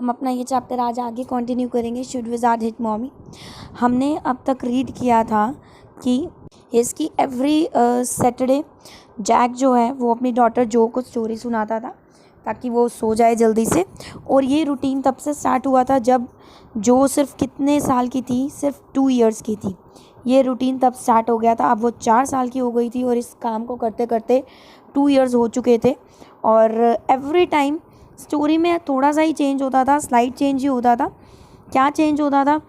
हम अपना ये चैप्टर आज आगे कंटिन्यू करेंगे, शुड विज़ार्ड हिट मॉमी। हमने अब तक रीड किया था कि इसकी एवरी सैटरडे जैक जो है वो अपनी डॉटर जो को स्टोरी सुनाता था ताकि वो सो जाए जल्दी से। और ये रूटीन तब से स्टार्ट हुआ था जब जो सिर्फ कितने साल की थी, सिर्फ 2 इयर्स की थी। ये रूटीन तब स्टार्ट हो गया था। अब वो 4 साल की हो गई थी और इस काम को करते करते 2 इयर्स हो चुके थे। और एवरी टाइम स्टोरी में थोड़ा सा ही चेंज होता था, स्लाइड चेंज ही होता था। क्या चेंज होता था?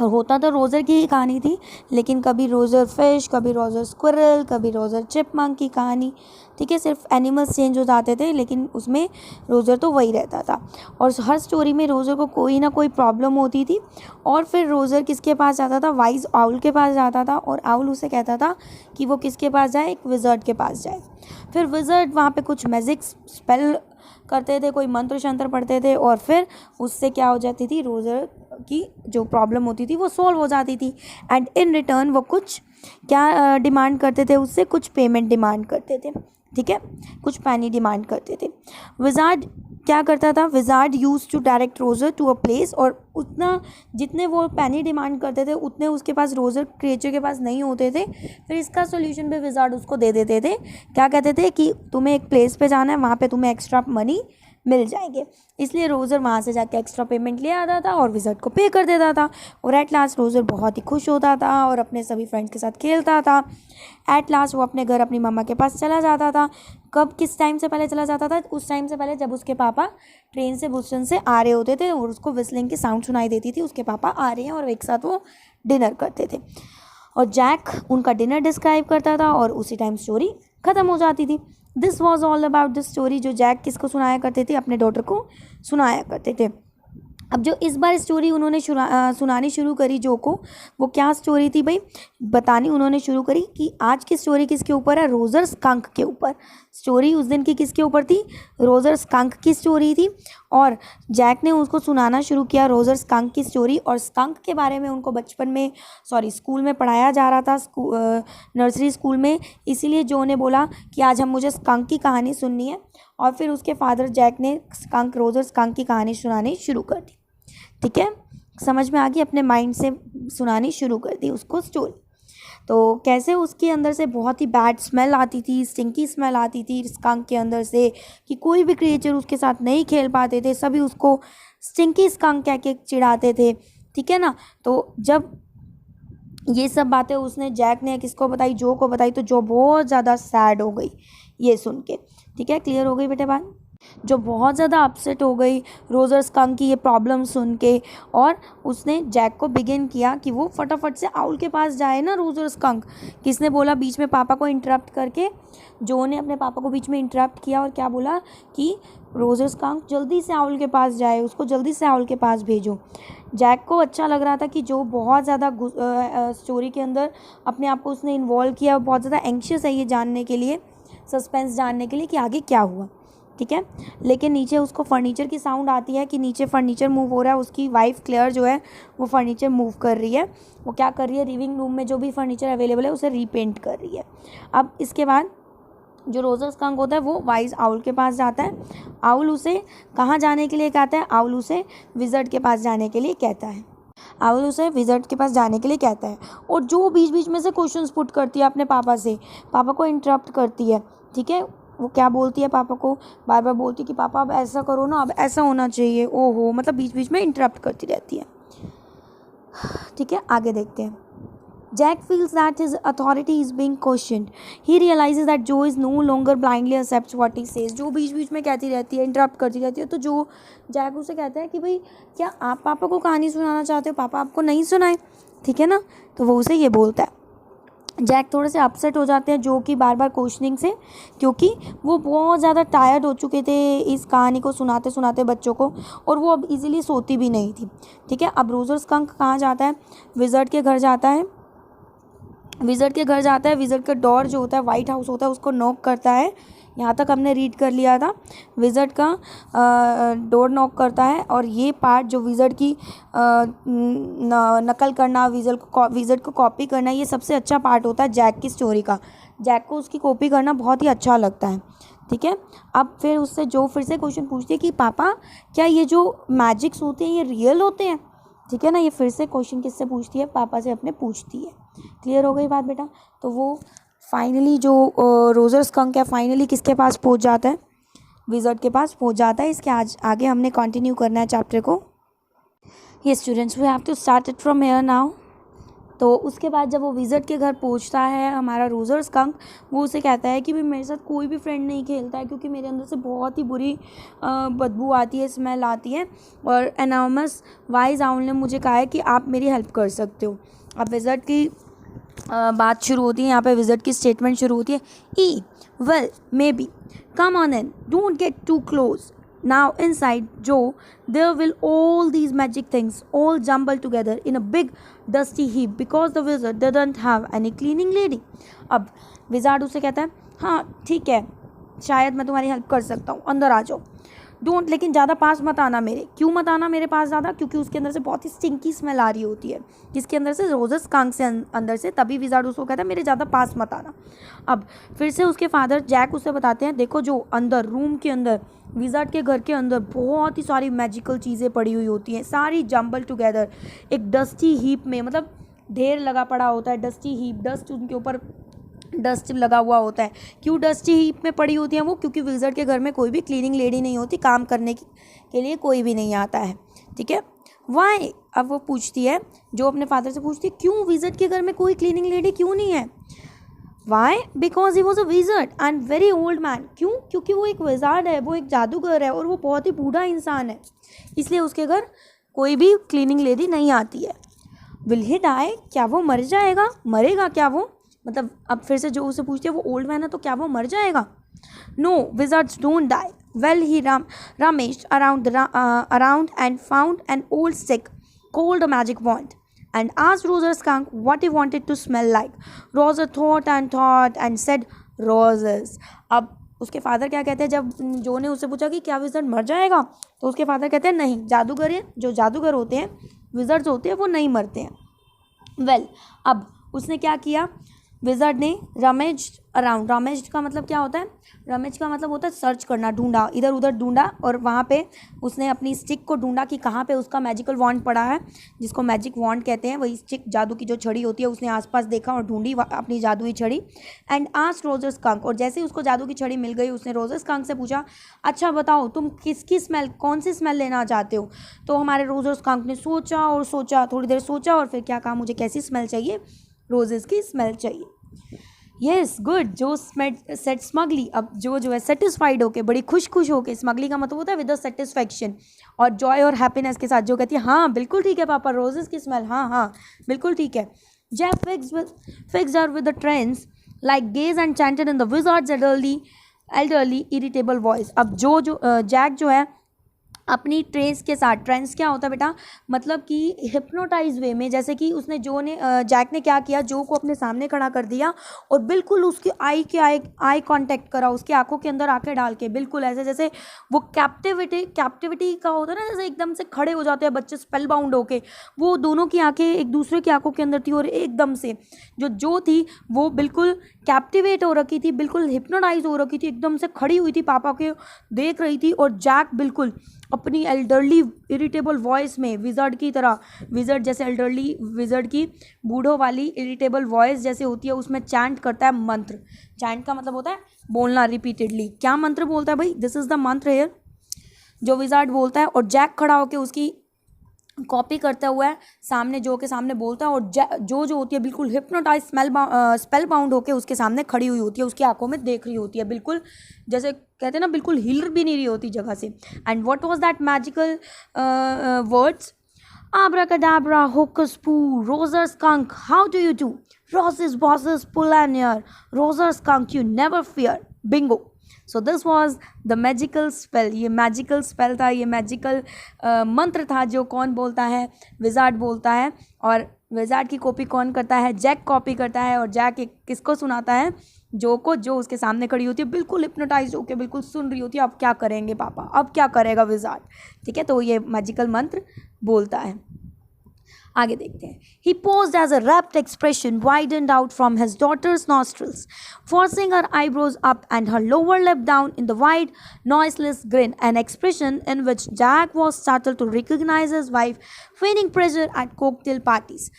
होता तो रोज़र की ही कहानी थी, लेकिन कभी रोज़र फिश, कभी रोज़र स्क्विरल, कभी रोज़र चिपमंक की कहानी। ठीक है, सिर्फ एनिमल्स चेंज हो जाते थे लेकिन उसमें रोज़र तो वही रहता था। और हर स्टोरी में रोज़र को कोई ना कोई प्रॉब्लम होती थी और फिर रोज़र किसके पास जाता था? वाइज आउल के पास जाता था और आउल उसे कहता था कि वो किसके पास जाए? एक विज़र्ड के पास जाए। फिर विज़र्ड वहाँ पे कुछ मैजिक स्पेल करते थे, कोई मंत्र शंत्र पढ़ते थे और फिर उससे क्या हो जाती थी? रोज़र की जो प्रॉब्लम होती थी वो सॉल्व हो जाती थी। एंड इन रिटर्न वो कुछ क्या डिमांड करते थे? उससे कुछ पेमेंट डिमांड करते थे। ठीक है, कुछ पैनी डिमांड करते थे। विज़ार्ड क्या करता था? Wizard use to direct Roger to a place, और उतना जितने वो पैनी डिमांड करते थे उतने उसके पास रोज़र क्रिएचर के पास नहीं होते थे। फिर इसका सोल्यूशन भी विज़ार्ड उसको दे देते थे। क्या कहते थे कि तुम्हें एक प्लेस पे जाना है, वहाँ पे तुम्हें एक्स्ट्रा मनी मिल जाएंगे। इसलिए रोज़र वहाँ से जाके एक्स्ट्रा पेमेंट ले आता था और विज़र्ड को पे कर देता था। और एट लास्ट रोज़र बहुत ही खुश होता था और अपने सभी फ्रेंड्स के साथ खेलता था। एट लास्ट वो अपने घर अपनी मम्मा के पास चला जाता था। कब, किस टाइम से पहले चला जाता था? उस टाइम से पहले जब उसके पापा ट्रेन से बोस्टन से आ रहे होते थे और उसको विस्लिंग की साउंड सुनाई देती थी, उसके पापा आ रहे हैं, और एक साथ वो डिनर करते थे। और जैक उनका डिनर डिस्क्राइब करता था और उसी टाइम स्टोरी ख़त्म हो जाती थी। This was all about this story, जो जैक किसको सुनाया करते थे? अपने डॉटर को सुनाया करते थे। अब जो इस बार स्टोरी उन्होंने सुनानी शुरू करी जो को, वो क्या स्टोरी थी भाई? बतानी उन्होंने शुरू करी कि आज की स्टोरी किसके ऊपर है? रोज़र स्कंक के ऊपर। स्टोरी उस दिन की किसके ऊपर थी? रोज़र स्कंक की स्टोरी थी। और जैक ने उसको सुनाना शुरू किया रोज़र स्कंक की स्टोरी। और स्कंक के बारे में उनको बचपन में स्कूल में पढ़ाया जा रहा था, नर्सरी स्कूल में। इसीलिए जो ने बोला कि आज मुझे स्कंक की कहानी सुननी है, और फिर उसके फादर जैक ने रोज़र स्कंक की कहानी सुनानी शुरू कर दी। ठीक है, समझ में आ गई? अपने माइंड से सुनानी शुरू कर दी उसको स्टोरी। तो कैसे उसके अंदर से बहुत ही बैड स्मेल आती थी, स्टिंकी स्मेल आती थी स्कंक के अंदर से, कि कोई भी क्रिएचर उसके साथ नहीं खेल पाते थे, सभी उसको स्टिंकी स्कंक कह के चिढ़ाते थे। ठीक है ना? तो जब ये सब बातें उसने जैक ने किसको बताई? जो को बताई। तो जो बहुत ज़्यादा सैड हो गई ये सुन के। ठीक है, क्लियर हो गई बेटे बात? जो बहुत ज़्यादा अपसेट हो गई रोज़र स्कंक की ये प्रॉब्लम सुन के, और उसने जैक को बिगिन किया कि वो फटाफट से आउल के पास जाए ना। रोज़र स्कंक किसने बोला बीच में पापा को इंटरप्ट करके? जो ने अपने पापा को बीच में इंटरप्ट किया और क्या बोला कि रोज़र स्कंक जल्दी से आउल के पास जाए, उसको जल्दी से आउल के पास भेजो। जैक को अच्छा लग रहा था कि जो बहुत ज़्यादा स्टोरी के अंदर अपने आप को उसने इन्वॉल्व किया, बहुत ज़्यादा एंक्शियस है ये जानने के लिए, सस्पेंस जानने के लिए कि आगे क्या हुआ। ठीक है, लेकिन नीचे उसको फर्नीचर की साउंड आती है कि नीचे फर्नीचर मूव हो रहा है। उसकी वाइफ क्लेयर जो है वो फर्नीचर मूव कर रही है। वो क्या कर रही है? लिविंग रूम में जो भी फर्नीचर अवेलेबल है उसे रीपेंट कर रही है। अब इसके बाद जो रोज़र स्कंक होता है वो वाइज आउल के पास जाता है। आउल उसे कहाँ जाने के लिए कहता है? आउल उसे विज़र्ड के पास जाने के लिए कहता है। आउल उसे विज़र्ड के पास जाने के लिए कहता है। और जो बीच बीच में से क्वेश्चंस पुट करती है अपने पापा से, पापा को इंटरप्ट करती है। ठीक है, वो क्या बोलती है? पापा को बार बार बोलती है कि पापा अब ऐसा करो ना, अब ऐसा होना चाहिए, ओहो, मतलब बीच बीच में इंटरप्ट करती रहती है। ठीक है, आगे देखते हैं। Jack feels that his authority is being questioned. He realizes that Joe is no longer blindly accepts what he says. जो बीच बीच में कहती रहती है, इंटरप्ट करती रहती है, तो जो जैक उसे कहता है कि भाई क्या आप पापा को कहानी सुनाना चाहते हो? पापा आपको नहीं सुनाए। ठीक है ना? तो वो उसे ये बोलता है। जैक थोड़े से अपसेट हो जाते हैं जो कि बार बार क्वेश्चनिंग से, क्योंकि वो बहुत ज़्यादा टायर्ड हो चुके थे इस कहानी को सुनाते सुनाते बच्चों को, और वो अब इजीली सोती भी नहीं थी। ठीक है, अब रोज़र स्कंक कहाँ जाता है? विज़र्ड के घर जाता है। विज़र्ड के घर जाता है। विज़र्ड का डोर जो होता है, वाइट हाउस होता है, उसको नॉक करता है। यहाँ तक हमने रीड कर लिया था। विज़र्ड का डोर नॉक करता है, और ये पार्ट जो विज़र्ड की नकल करना, विज़र्ड को कॉपी करना, ये सबसे अच्छा पार्ट होता है जैक की स्टोरी का। जैक को उसकी कॉपी करना बहुत ही अच्छा लगता है। ठीक है। अब फिर उससे जो फिर से क्वेश्चन पूछती है कि पापा क्या ये जो मैजिक्स होते हैं ये रियल होते हैं, ठीक है ना। ये फिर से क्वेश्चन किससे पूछती है, पापा से अपने पूछती है। क्लियर हो गई बात बेटा। तो वो फाइनली जो रोजर स्कंक है फाइनली किसके पास पहुंच जाता है, विज़र्ड के पास पहुंच जाता है। इसके आगे हमने कंटिन्यू करना है चैप्टर को। ये students we have to start it from here now. तो उसके बाद जब वो विज़र्ड के घर पहुंचता है हमारा रोजर स्कंक, वो उसे कहता है कि भाई मेरे साथ कोई भी फ्रेंड नहीं खेलता है क्योंकि मेरे अंदर से बहुत ही बुरी बदबू आती है, स्मेल आती है, और एनॉर्मस वाइज आउल ने मुझे कहा है कि आप मेरी हेल्प कर सकते हो। अब विज़र्ड की बात शुरू होती है, यहाँ पे विज़र्ड की स्टेटमेंट शुरू होती है। ई well may be come on in, don't get too close. Now inside Joe, there will all these magic things all jumble together in a big dusty heap because the wizard didn't have any cleaning lady. अब wizard उसे कहता है हाँ ठीक है, शायद मैं तुम्हारी हेल्प कर सकता हूँ, अंदर आ जाओ। डोंट, लेकिन ज़्यादा पास मत आना मेरे। क्यों मत आना मेरे पास ज़्यादा, क्योंकि उसके अंदर से बहुत ही स्टिंकी स्मेल आ रही होती है। किसके अंदर से, रोजर स्कंक से अंदर से। तभी विज़ार्ड उसको कहता है मेरे ज़्यादा पास मत आना। अब फिर से उसके फादर जैक उसे बताते हैं देखो जो अंदर रूम के अंदर विज़ार्ड के घर के अंदर बहुत ही सारी मैजिकल चीज़ें पड़ी हुई होती हैं, सारी जम्बल टुगेदर एक डस्टी हीप में, मतलब ढेर लगा पड़ा होता है, डस्टी हीप, डस्ट उनके ऊपर डस्ट लगा हुआ होता है। क्यों डस्टी हीप में पड़ी होती हैं वो, क्योंकि विज़र्ड के घर में कोई भी क्लीनिंग लेडी नहीं होती, काम करने के लिए कोई भी नहीं आता है, ठीक है। वाई, अब वो पूछती है, जो अपने फादर से पूछती है क्यों विज़र्ड के घर में कोई क्लीनिंग लेडी क्यों नहीं है। Why, because he was a wizard and very old man. क्यों, क्योंकि वो एक विज़ार्ड है, वो एक जादूगर है और वो बहुत ही बूढ़ा इंसान है, इसलिए उसके घर कोई भी क्लीनिंग लेडी नहीं आती है। विल ही डाई, क्या वो मर जाएगा, मरेगा क्या वो, मतलब अब फिर से जो उसे पूछती है वो ओल्ड मैन है तो क्या वो मर जाएगा। No, wizards don't die. Well he rummaged around and found an old stick called a magic wand and asked Roger Skunk what he wanted to smell like. Roger thought and said roses. अब उसके father क्या कहते हैं, जब जो ने उससे पूछा कि क्या विज़र्ड मर जाएगा, तो उसके फादर कहते हैं नहीं, जादूगर है, जो जादूगर होते हैं, विज़र्ड्स होते हैं, वो नहीं मरते हैं। वेल, अब उसने क्या किया, विज़र्ड ने रमेज्ड अराउंड। रमेज्ड का मतलब क्या होता है, रमेज का मतलब होता है सर्च करना, ढूंढा, इधर उधर ढूंढा, और वहाँ पे उसने अपनी स्टिक को ढूंढा कि कहाँ पे उसका मैजिकल वॉन्ड पड़ा है, जिसको मैजिक वॉन्ड कहते हैं, वही स्टिक, जादू की जो छड़ी होती है, उसने आसपास देखा और ढूंढी अपनी जादुई छड़ी। एंड आस्क्ड रोजर स्कंक, और जैसे ही उसको जादू की छड़ी मिल गई उसने रोजर स्कंक से पूछा अच्छा बताओ तुम किसकी स्मेल, कौन सी स्मेल लेना चाहते हो। तो हमारे रोजर स्कंक ने सोचा और सोचा, थोड़ी देर सोचा और फिर क्या कहा, मुझे कैसी स्मेल चाहिए, रोजेस की स्मेल चाहिए। येस गुड, जो सेट स्मगली, अब जो है सेटिस्फाइड होके, बड़ी खुश होके, स्मगली का मतलब होता है विद द सेटिस्फैक्शन, और जॉय और हैप्पीनेस के साथ जो कहती है हाँ बिल्कुल ठीक है पापा, रोजेस की स्मेल, हाँ बिल्कुल ठीक है। Jack fixed her with the trends like gaze and chanted in the wizard's elderly irritable voice. अब जो जैक जो है अपनी ट्रेंस के साथ, ट्रेंस क्या होता है बेटा, मतलब कि हिप्नोटाइज वे में, जैसे कि उसने जैक ने क्या किया, जो को अपने सामने खड़ा कर दिया और बिल्कुल उसकी आई कांटेक्ट करा, उसकी आंखों के अंदर आंखें डाल के, बिल्कुल ऐसे जैसे वो कैप्टिविटी का होता है ना, जैसे एकदम से खड़े हो जाते हैं बच्चे स्पेल बाउंड होके, वो दोनों की आंखें एक दूसरे की आंखों के अंदर थी और एकदम से जो थी वो बिल्कुल कैप्टिवेट हो रखी थी, बिल्कुल हिप्नोटाइज हो रखी थी, एकदम से खड़ी हुई थी, पापा के देख रही थी, और जैक बिल्कुल अपनी एल्डरली इरिटेबल वॉइस में, विज़र्ड की तरह, विज़र्ड जैसे एल्डरली विज़र्ड की बूढ़ों वाली इरिटेबल वॉइस जैसे होती है, उसमें चैंट करता है मंत्र। चैंट का मतलब होता है बोलना रिपीटेडली। क्या मंत्र बोलता है भाई, दिस इज़ द मंत्र हियर, जो विज़र्ड बोलता है, और जैक खड़ा होकर उसकी कॉपी करता हुआ है, सामने जो के सामने बोलता है, और जो होती है बिल्कुल हिप्नोटाइज स्पेल बाउंड होकर उसके सामने खड़ी हुई होती है, उसकी आंखों में देख रही होती है, बिल्कुल जैसे कहते हैं ना, बिल्कुल हिल भी नहीं रही होती जगह से। And what was that magical words, abracadabra, hocus poo, roser skunk, how do you do? Roses, bosses, pull and ear, roser skunk, you never fear. Bingo. So this was the magical spell. ये magical spell था, ये magical मंत्र था, जो कौन बोलता है, wizard बोलता है, और विज़ार्ड की कॉपी कौन करता है, जैक कॉपी करता है, और जैक किसको सुनाता है, जो उसके सामने खड़ी होती है, बिल्कुल हिप्नोटाइज होकर बिल्कुल सुन रही होती है, अब क्या करेंगे पापा, अब क्या करेगा विज़ार्ड, ठीक है। तो ये मैजिकल मंत्र बोलता है। आगे देखते हैं. He posed as a rapt expression widened out from his daughter's nostrils, forcing her eyebrows up and her lower lip down in the wide, noiseless grin, an expression in which Jack was startled to recognize his wife feigning pleasure at cocktail parties.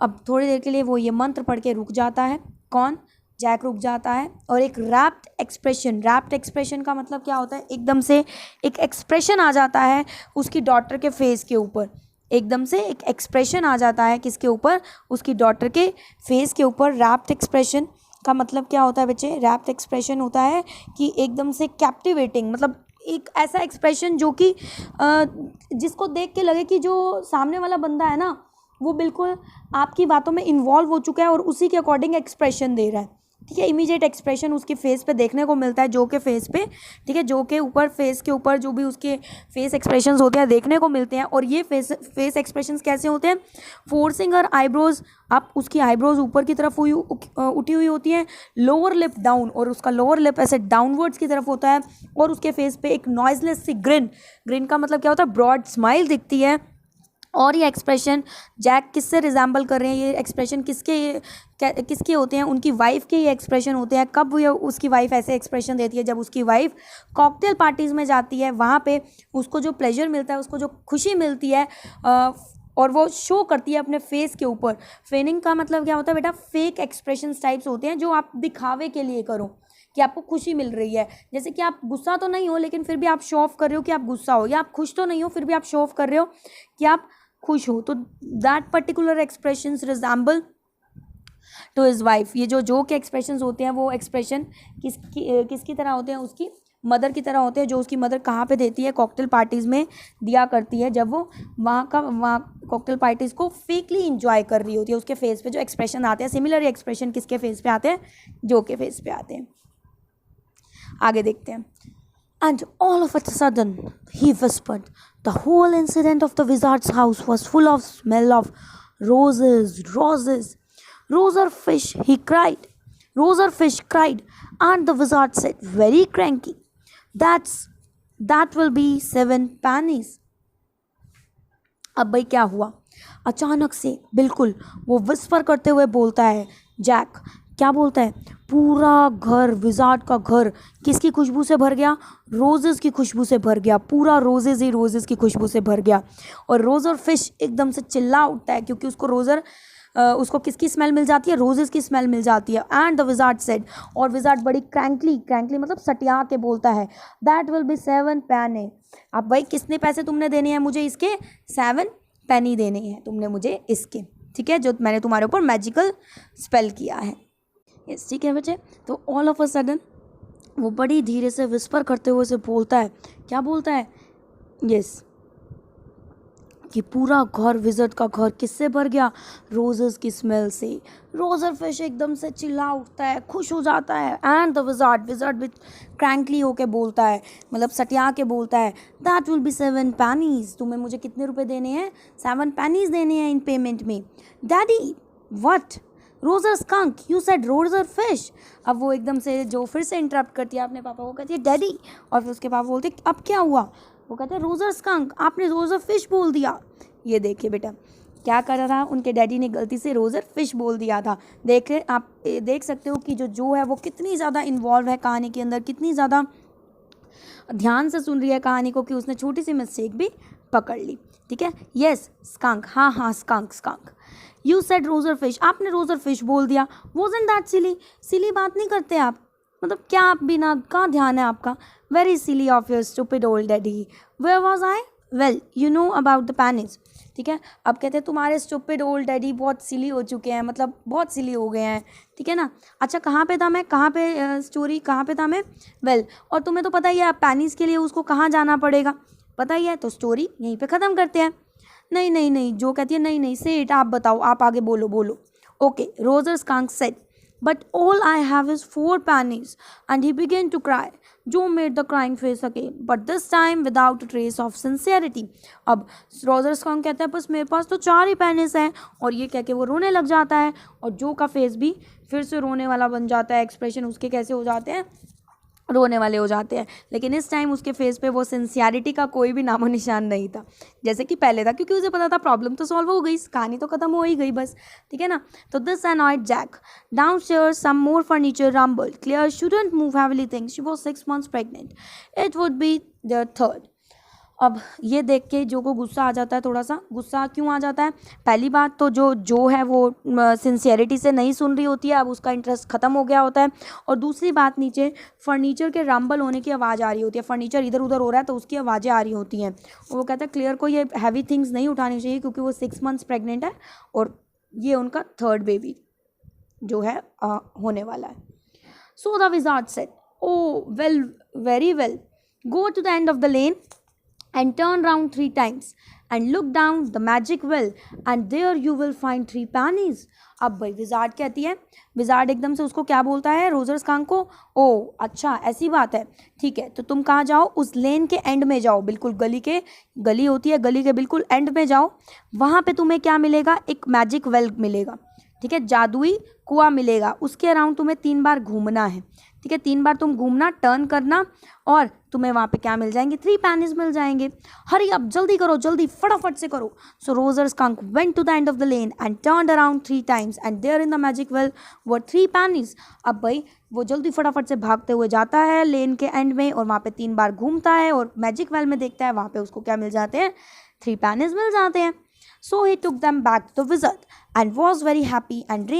अब थोड़ी देर के लिए वो ये मंत्र पढ़ के रुक जाता है. कौन? जैक रुक जाता है और एक रैप्ट एक्सप्रेशन का मतलब क्या होता है? एकदम से एक एक्सप्रेशन आ जाता है उसकी डॉटर के फेस के ऊपर. एकदम से एक एक्सप्रेशन आ जाता है किसके ऊपर? उसकी डॉटर के फेस के ऊपर. रैप्ट एक्सप्रेशन का मतलब क्या होता है बच्चे? रैप्ट एक्सप्रेशन होता है कि एकदम से कैप्टिवेटिंग, मतलब एक ऐसा एक्सप्रेशन जो कि जिसको देख के लगे कि जो सामने वाला बंदा है ना वो बिल्कुल आपकी बातों में इन्वॉल्व हो चुका है और उसी के अकॉर्डिंग एक्सप्रेशन दे रहा है. ठीक है, इमीडिएट एक्सप्रेशन उसके फेस पे देखने को मिलता है, जो के फेस पे, ठीक है, जो के ऊपर फेस के ऊपर जो भी उसके फेस एक्सप्रेशंस होते हैं देखने को मिलते हैं. और ये फेस एक्सप्रेशंस कैसे होते हैं? फोर्सिंग हर आईब्रोज अप, उसकी आईब्रोज ऊपर की तरफ उठी हुई होती हैं. लोअर लिप डाउन, और उसका लोअर लिप ऐसे डाउनवर्ड्स की तरफ होता है. और उसके फेस पे एक नॉइजलेस सी ग्रिन का मतलब क्या होता है? ब्रॉड स्माइल दिखती है. और ये एक्सप्रेशन जैक किससे रिजेंबल कर रहे हैं? ये एक्सप्रेशन किसके होते हैं? उनकी वाइफ के ये एक्सप्रेशन होते हैं. कब ये उसकी वाइफ ऐसे एक्सप्रेशन देती है? जब उसकी वाइफ कॉकटेल पार्टीज़ में जाती है, वहाँ पे उसको जो प्लेजर मिलता है, उसको जो खुशी मिलती है, और वो शो करती है अपने फेस के ऊपर. फेनिंग का मतलब क्या होता है बेटा? फेक एक्सप्रेशन टाइप्स होते हैं जो आप दिखावे के लिए करो कि आपको खुशी मिल रही है. जैसे कि आप गुस्सा तो नहीं हो लेकिन फिर भी आप शो ऑफ कर रहे हो कि आप गुस्सा हो, या आप खुश तो नहीं हो फिर भी आप शो ऑफ कर रहे हो कि आप खुश हो. तो that particular expressions resemble to his wife. ये जो के एक्सप्रेशंस होते हैं वो एक्सप्रेशन किसकी तरह होते हैं? उसकी मदर की तरह होते हैं, जो उसकी मदर कहाँ पे देती है? कॉकटेल पार्टीज़ में दिया करती है, जब वो वहाँ कॉकटेल पार्टीज़ को फेकली इंजॉय कर रही होती है. उसके फेस पे जो एक्सप्रेशन आते हैं, सिमिलर एक्सप्रेशन किसके फेस पे आते हैं? जो के फेस पे आते हैं. आगे देखते हैं. And all of a sudden, he whispered, the whole incident of the wizard's house was full of smell of roses. Roser fish, he cried. Roser fish cried, and the wizard said, very cranky, that will be 7 pennies. अब भाई क्या हुआ? अचानक से बिल्कुल वो whisper करते हुए बोलता है जैक. क्या बोलता है? पूरा घर, विजार्ड का घर किसकी खुशबू से भर गया? रोजेज़ की खुशबू से भर गया. पूरा रोजेज़ की खुशबू से भर गया. और रोज़र फिश एकदम से चिल्ला उठता है क्योंकि उसको किसकी स्मेल मिल जाती है? रोजेज़ की स्मेल मिल जाती है. एंड द विजार्ड सेड, और विजार्ड बड़ी क्रैंकली मतलब सटिया के बोलता है, दैट विल बी 7 पेनी. अब भाई कितने पैसे तुमने देने हैं मुझे इसके? 7 पेनी देने हैं तुमने मुझे इसके. ठीक है, जो मैंने तुम्हारे ऊपर मैजिकल स्पेल किया है. यस, ठीक है बच्चे. तो ऑल ऑफ अ सडन वो बड़ी धीरे से विस्पर करते हुए से बोलता है. क्या बोलता है? यस, कि पूरा घर, विज़र्ड का घर किससे भर गया? रोजेज़ की स्मेल से. रोजर फिश एकदम से चिल्ला उठता है, खुश हो जाता है. एंड द विज़र्ड भी क्रैंकली होके बोलता है, मतलब सटिया के बोलता है, दैट विल बी 7 पेनीज. तुम्हें मुझे कितने रुपए देने हैं? 7 पेनीज देने हैं इन पेमेंट में. Daddy, what? Roger skunk, you said Roger fish. अब वो एकदम से जो फिर से इंटरप्ट करती है अपने पापा को, कहती है डैडी. और फिर उसके पापा बोलते अब क्या हुआ? वो कहते हैं रोजर स्कंक, आपने रोजर फिश बोल दिया. ये देखिए बेटा क्या कर रहा था, उनके डैडी ने गलती से रोजर फिश बोल दिया था. आप देख सकते हो कि जो है वो कितनी ज़्यादा इन्वॉल्व है कहानी के अंदर, कितनी ज़्यादा ध्यान से सुन रही है कहानी को, कि उसने छोटी सी मिस्टेक भी पकड़ ली. ठीक है, यस स्कंक, हाँ skunk. You said Roger fish, आपने रोजर फिश बोल दिया. वॉजंट दैट सिली बात नहीं करते आप, मतलब क्या आप बिना कहाँ ध्यान है आपका? Very silly of your stupid old daddy. Where was I? Well you know about the pennies. ठीक है, अब कहते हैं तुम्हारे स्टूपिड ओल्ड डैडी बहुत सिली हो चुके हैं, मतलब बहुत सिली हो गए हैं. ठीक है ना. अच्छा कहाँ पे था मैं? स्टोरी कहाँ पे था मैं? वेल, और तुम्हें तो पता ही है पेनीज के लिए उसको कहाँ जाना पड़ेगा, पता ही है. तो स्टोरी यहीं पे ख़त्म करते हैं. नहीं, जो कहती है नहीं से इट, आप बताओ, आप आगे बोलो. Okay, Roger skunk said, but all I have is 4 pennies. And he began to cry. Joe made the crying face again, but this time without a trace of sincerity. अब रोजर स्कंक कहता है बस मेरे पास तो 4 ही pennies हैं, और ये कह के वो रोने लग जाता है. और जो का फेस भी फिर से रोने वाला बन जाता है. एक्सप्रेशन उसके कैसे हो जाते हैं? रोने वाले हो जाते हैं। लेकिन इस टाइम उसके फेस पे वो सिंसियरिटी का कोई भी नामो निशान नहीं था जैसे कि पहले था, क्योंकि उसे पता था प्रॉब्लम तो सॉल्व हो गई, कहानी तो खत्म हो ही गई बस, ठीक है ना। तो this annoyed Jack. Downstairs some more furniture rumbled. Claire shouldn't move heavily things. She was 6 months pregnant. It would be their third. अब ये देख के जो को गुस्सा आ जाता है, थोड़ा सा गुस्सा क्यों आ जाता है? पहली बात तो जो है वो सिंसियरिटी से नहीं सुन रही होती है, अब उसका इंटरेस्ट ख़त्म हो गया होता है। और दूसरी बात, नीचे फर्नीचर के रंबल होने की आवाज़ आ रही होती है, फर्नीचर इधर उधर हो रहा है तो उसकी आवाज़ें आ रही होती हैं। और वो कहता है क्लियर को ये हैवी थिंग्स नहीं उठानी चाहिए क्योंकि वो 6 months प्रेगनेंट है और ये उनका थर्ड बेबी जो है होने वाला है। So the wizard said, oh well, very well, go to the end of the lane and turn round 3 times and look down the magic well and there you will find 3 pennies. अब भाई wizard कहती है, wizard एकदम से उसको क्या बोलता है रोजर स्कांक को, ओ अच्छा ऐसी बात है, ठीक है तो तुम कहाँ जाओ, उस लेन के एंड में जाओ, बिल्कुल गली होती है, गली के बिल्कुल एंड में जाओ, वहाँ पे तुम्हें क्या मिलेगा, एक मैजिक वेल मिलेगा, ठीक है, जादुई कुआं मिलेगा, उसके अराउंड तुम्हें 3 बार घूमना है, ठीक है, 3 बार तुम घूमना, टर्न करना और तुम्हें वहाँ पे क्या मिल जाएंगे, 3 pennies मिल जाएंगे। हरी अब जल्दी करो, जल्दी फटाफट से करो। So Roger Skunk went to the end of the lane and turned around 3 times and there in the magic well were 3 pennies। अब भाई वो जल्दी फटाफट से भागते हुए जाता है लेन के एंड में और वहाँ पे 3 बार घूमता है और मैजिक वेल में देखता है, वहाँ पे उसको क्या मिल जाते हैं, 3 pennies मिल जाते हैं। So he took them back to the wizard and was very happy and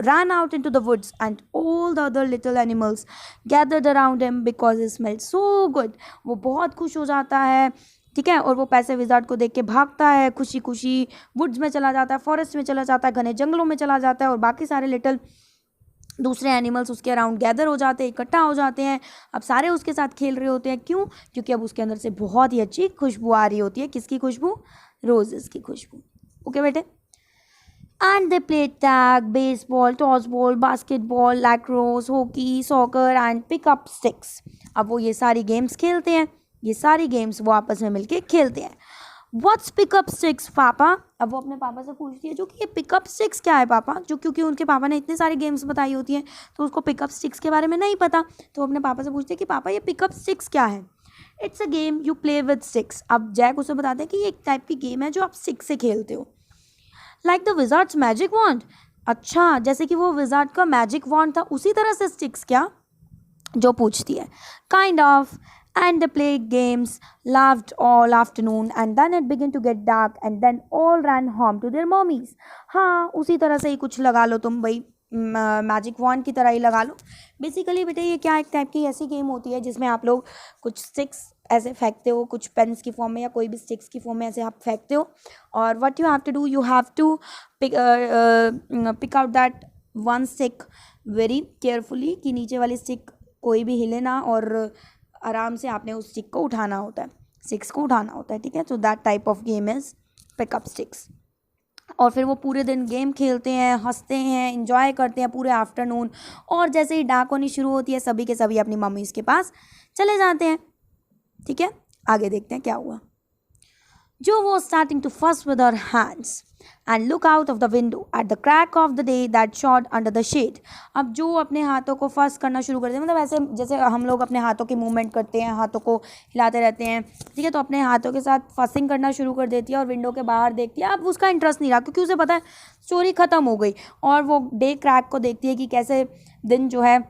ran out into the woods and all the other little animals gathered around him because he smelled so good. वो बहुत खुश हो जाता है, ठीक है, और वो पैसे विजार्ड को देख के भागता है, खुशी खुशी वुड्स में चला जाता है, फॉरेस्ट में चला जाता है, घने जंगलों में चला जाता है और बाकी सारे लिटिल दूसरे एनिमल्स उसके अराउंड गैदर हो जाते हैं, इकट्ठा हो जाते हैं। अब सारे उसके साथ खेल रहे होते हैं, क्यों? क्योंकि अब उसके अंदर से बहुत ही अच्छी खुशबू आ रही होती है। किसकी खुशबू? रोजेस की खुशबू। ओके बेटे। And they play tag, baseball, toss ball, basketball, lacrosse, hockey, soccer and pickup sticks. अब वो ये सारी गेम्स खेलते हैं, ये सारी गेम्स वो आपस में मिलके खेलते हैं। व्हाट्स पिकअप स्टिक्स पापा? अब वो अपने पापा से पूछती है जो कि ये पिकअप स्टिक्स क्या है पापा, जो क्योंकि उनके पापा ने इतने सारे गेम्स बताई होती हैं तो उसको पिकअप स्टिक्स के बारे में नहीं पता, तो अपने पापा से पूछती है कि पापा ये पिकअप स्टिक्स क्या है। It's a game you play with sticks. अब जैक उसे बताते हैं कि ये एक टाइप की गेम है जो आप स्टिक्स से खेलते हो। Like the wizard's magic wand. अच्छा, जैसे कि वो विजार्ड का मैजिक वॉन्ड था उसी तरह से स्टिक्स क्या, जो पूछती है। Kind of. And they played games, laughed all afternoon and then it began to get dark and then all ran home to their mommies. हाँ, उसी तरह से ही कुछ लगा लो तुम भाई, मैजिक वॉन्ड की तरह ही लगा लो। बेसिकली बेटे ये क्या एक टाइप की ऐसी गेम होती है जिसमें आप लोग कुछ स्टिक्स ऐसे फेंकते हो, कुछ पेन्स की फॉर्म में या कोई भी स्टिक्स की फॉर्म में ऐसे आप फेंकते हो और what you have to do, you have to pick out that one stick very carefully कि नीचे वाली स्टिक कोई भी हिले ना और आराम से आपने उस स्टिक को उठाना होता है, स्टिक्स को उठाना होता है, ठीक है। So that type of game is pickup sticks. और फिर वो पूरे दिन गेम खेलते हैं, हंसते हैं, इंजॉय करते हैं पूरे आफ्टरनून और जैसे ही डार्क होनी शुरू होती है सभी के सभी अपनी मम्मीज़ के पास चले जाते हैं, ठीक है। आगे देखते हैं क्या हुआ। Jo was starting to fuss with her hands and look out of the window at the crack of the day that showed under the shade. अब जो अपने हाथों को फस करना शुरू कर देते हैं, मतलब ऐसे जैसे हम लोग अपने हाथों की मूवमेंट करते हैं, हाथों को हिलाते रहते हैं, ठीक है, तो अपने हाथों के साथ फसिंग करना शुरू कर देती है और विंडो के बाहर देखती है। अब उसका इंटरेस्ट नहीं रहा क्योंकि उसे पता है स्टोरी ख़त्म हो गई और वो डे क्रैक को देखती है कि कैसे दिन जो है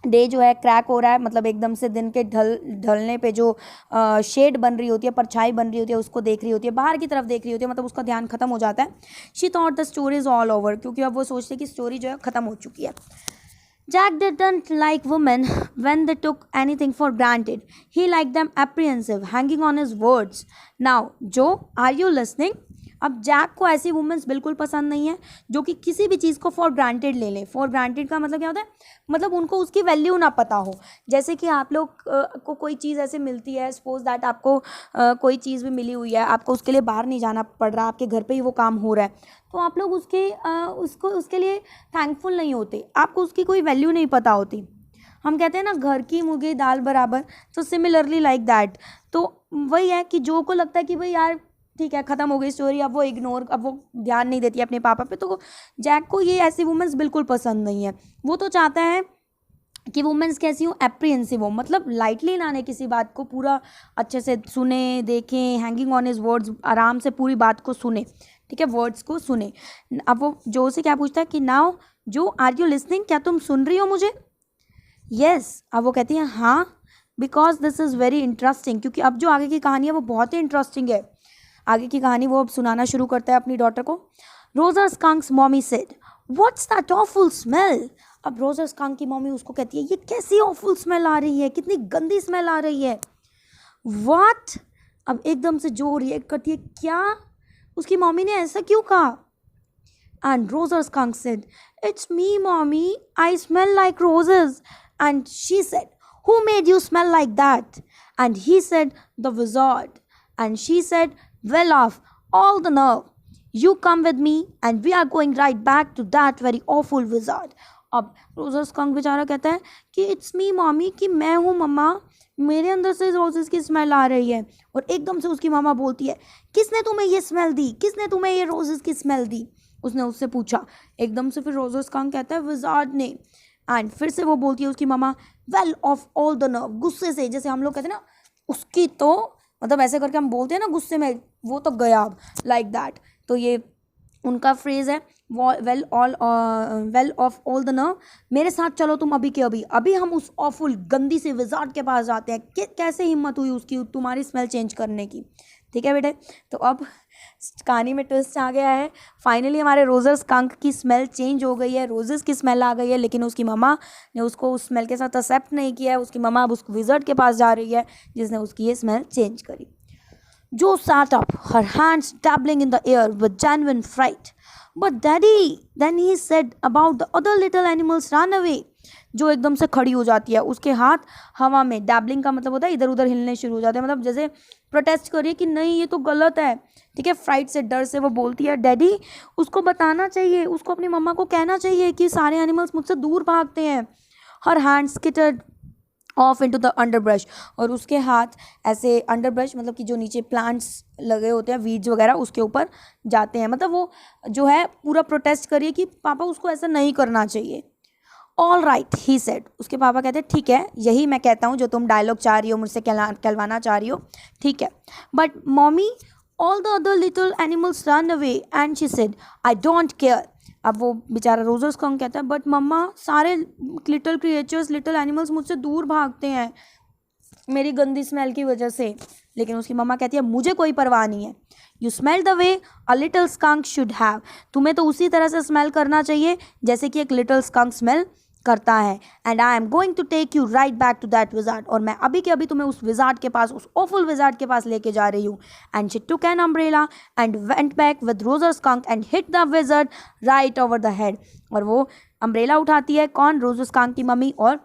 डे जो है क्रैक हो रहा है, मतलब एकदम से दिन के ढलने पे जो शेड बन रही होती है, परछाई बन रही होती है, उसको देख रही होती है, बाहर की तरफ देख रही होती है, मतलब उसका ध्यान खत्म हो जाता है। She thought the story is all over, क्योंकि अब वो सोचते हैं कि स्टोरी जो है ख़त्म हो चुकी है। Jack didn't like women when they took anything for granted. He liked them apprehensive, hanging on his words. Now, Joe, are you listening? अब जैक को ऐसी वुमेन्स बिल्कुल पसंद नहीं है जो कि किसी भी चीज़ को फॉर ग्रांटेड ले लें। फॉर ग्रांटेड का मतलब क्या होता है, मतलब उनको उसकी वैल्यू ना पता हो। जैसे कि आप लोग को कोई चीज़ ऐसे मिलती है, सपोज दैट आपको कोई चीज़ भी मिली हुई है, आपको उसके लिए बाहर नहीं जाना पड़ रहा, आपके घर पे ही वो काम हो रहा है, तो आप लोग उसके लिए थैंकफुल नहीं होते, आपको उसकी कोई वैल्यू नहीं पता होती। हम कहते हैं ना घर की मुर्गी दाल बराबर, तो सिमिलरली लाइक दैट। तो वही है कि जो को लगता है कि भाई यार ठीक है ख़त्म हो गई स्टोरी, अब वो ध्यान नहीं देती अपने पापा पे। तो जैक को ये ऐसी वुमेन्स बिल्कुल पसंद नहीं है। वो तो चाहता है कि वुमेन्स कैसी हो, एप्रीहेंसिव हो, मतलब लाइटली ना लें किसी बात को, पूरा अच्छे से सुने, देखें, हैंगिंग ऑन हिज वर्ड्स, आराम से पूरी बात को सुने, ठीक है, वर्ड्स को सुने। अब वो जो से क्या पूछता है कि नाउ जो आर यू लिसनिंग, क्या तुम सुन रही हो मुझे? यस। अब वो कहती है हाँ, because this is very interesting, क्योंकि अब जो आगे की कहानी है वो बहुत ही इंटरेस्टिंग है। आगे की कहानी वो अब सुनाना शुरू करता है अपनी डॉटर को। Rosa Skunk's mommy said, what's that awful smell? अब रोज़ा स्कंक की मॉमी उसको कहती है ये कैसी ऑफुल स्मेल आ रही है, कितनी गंदी स्मेल आ रही है। व्हाट? अब एकदम से जो रिएक्ट करती है, क्या? उसकी मॉमी ने ऐसा क्यों कहा? And Rosa skunk said, "It's me, mommy. I smell like roses." And she said, "Who made you smell like that?" And he said, "The wizard." And she said, "Well off, all the nerve. You come with me and we are going right back to that very awful wizard." अब Rosa skunk बेचारा कहता है कि it's me mommy, कि मैं हूँ मम्मा, मेरे अंदर से रोजेस की स्मेल आ रही है। और एकदम से उसकी मामा बोलती है, किसने तुम्हें ये स्मेल दी, किसने तुम्हें ये रोजेस की स्मेल दी? उसने उससे पूछा। एकदम से फिर रोज़ा स्कंक कहता है विज़ार्ड ने। एंड फिर से वो बोलती है उसकी mama, well of all the nerve, गुस्से से, जैसे हम लोग कहते हैं ना उसकी तो, मतलब ऐसे करके हम बोलते हैं ना गुस्से में, वो तो गया अब, लाइक दैट। तो ये उनका फ्रेज़ है, well of all the nerve. मेरे साथ चलो तुम अभी के अभी, अभी हम उस ऑफुल गंदी से विज़ार्ड के पास जाते हैं। कैसे हिम्मत हुई उसकी तुम्हारी स्मेल चेंज करने की? ठीक है बेटे। तो अब कहानी में ट्विस्ट आ गया है। फाइनली हमारे रोज़ा स्कंक की स्मेल चेंज हो गई है, रोजेस की स्मेल आ गई है, लेकिन उसकी मम्मा ने उसको उस स्मेल के साथ एक्सेप्ट नहीं किया है। उसकी मम्मा अब उस विज़र्ड के पास जा रही है जिसने उसकी ये स्मेल चेंज करी। जो sat up, her hands dabbling in the air with genuine fright. But daddy, then he said about the other little animals ran away. जो एकदम से खड़ी हो जाती है, उसके हाथ हवा में, डैबलिंग का मतलब होता है इधर उधर हिलने शुरू हो जाते हैं, मतलब जैसे प्रोटेस्ट करिए कि नहीं ये तो गलत है, ठीक है, फ्राइट से, डर से वो बोलती है, डैडी उसको बताना चाहिए, उसको अपनी मम्मा को कहना चाहिए कि सारे एनिमल्स मुझसे दूर भागते हैं। Her hand skittered off into the underbrush, और उसके हाथ ऐसे अंडरब्रश मतलब कि जो नीचे प्लांट्स लगे होते हैं, वीड्स वगैरह, उसके ऊपर जाते हैं। मतलब वो जो है पूरा प्रोटेस्ट करिए कि पापा उसको ऐसा नहीं करना चाहिए। ऑल राइट ही सेड, उसके पापा कहते हैं ठीक है, यही मैं कहता हूँ जो तुम डायलॉग चाह रही हो, मुझसे कहलवाना चाह रही हो, ठीक है। But mommy, all the other little animals run away and she said, I don't care. अब वो बेचारा रोज़ा स्कंक कहता है, बट मम्मा सारे लिटिल क्रिएचर्स, लिटिल एनिमल्स मुझसे दूर भागते हैं मेरी गंदी स्मेल की वजह से। लेकिन उसकी मम्मा कहती है मुझे कोई परवाह नहीं है। You smell the way a little skunk should have, तुम्हें तो उसी तरह से स्मेल करना चाहिए जैसे कि एक लिटिल स्कंक स्मेल करता है। And I am going to take you right back to that wizard, और मैं अभी के अभी तुम्हें उस विज़ार्ड के पास, उस ऑफुल विज़ार्ड के पास लेके जा रही हूँ। And she took an umbrella and went back with Rosa Skunk and hit the wizard right over the head. और वो अम्ब्रेला उठाती है, कौन? रोज़ा स्कंक की मम्मी, और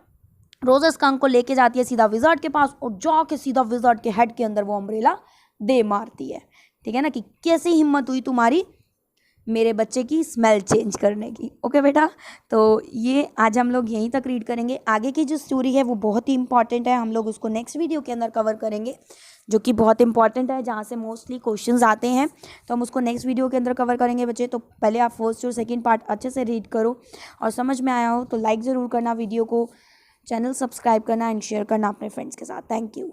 रोज़ा स्कंक को लेके जाती है सीधा विज़ार्ड के पास, और जाके सीधा विज़ार्ड के हेड के अंदर वो अम्ब्रेला दे मारती है। ठीक है ना, कि कैसी हिम्मत हुई तुम्हारी मेरे बच्चे की स्मेल चेंज करने की। ओके बेटा, तो ये आज हम लोग यहीं तक रीड करेंगे। आगे की जो स्टोरी है वो बहुत ही इंपॉर्टेंट है, हम लोग उसको नेक्स्ट वीडियो के अंदर कवर करेंगे, जो कि बहुत इंपॉर्टेंट है, जहाँ से मोस्टली क्वेश्चंस आते हैं, तो हम उसको नेक्स्ट वीडियो के अंदर कवर करेंगे बच्चे। तो पहले आप फर्स्ट और सेकेंड पार्ट अच्छे से रीड करो, और समझ में आया हो तो लाइक ज़रूर करना वीडियो को, चैनल सब्सक्राइब करना एंड शेयर करना अपने फ्रेंड्स के साथ। Thank you.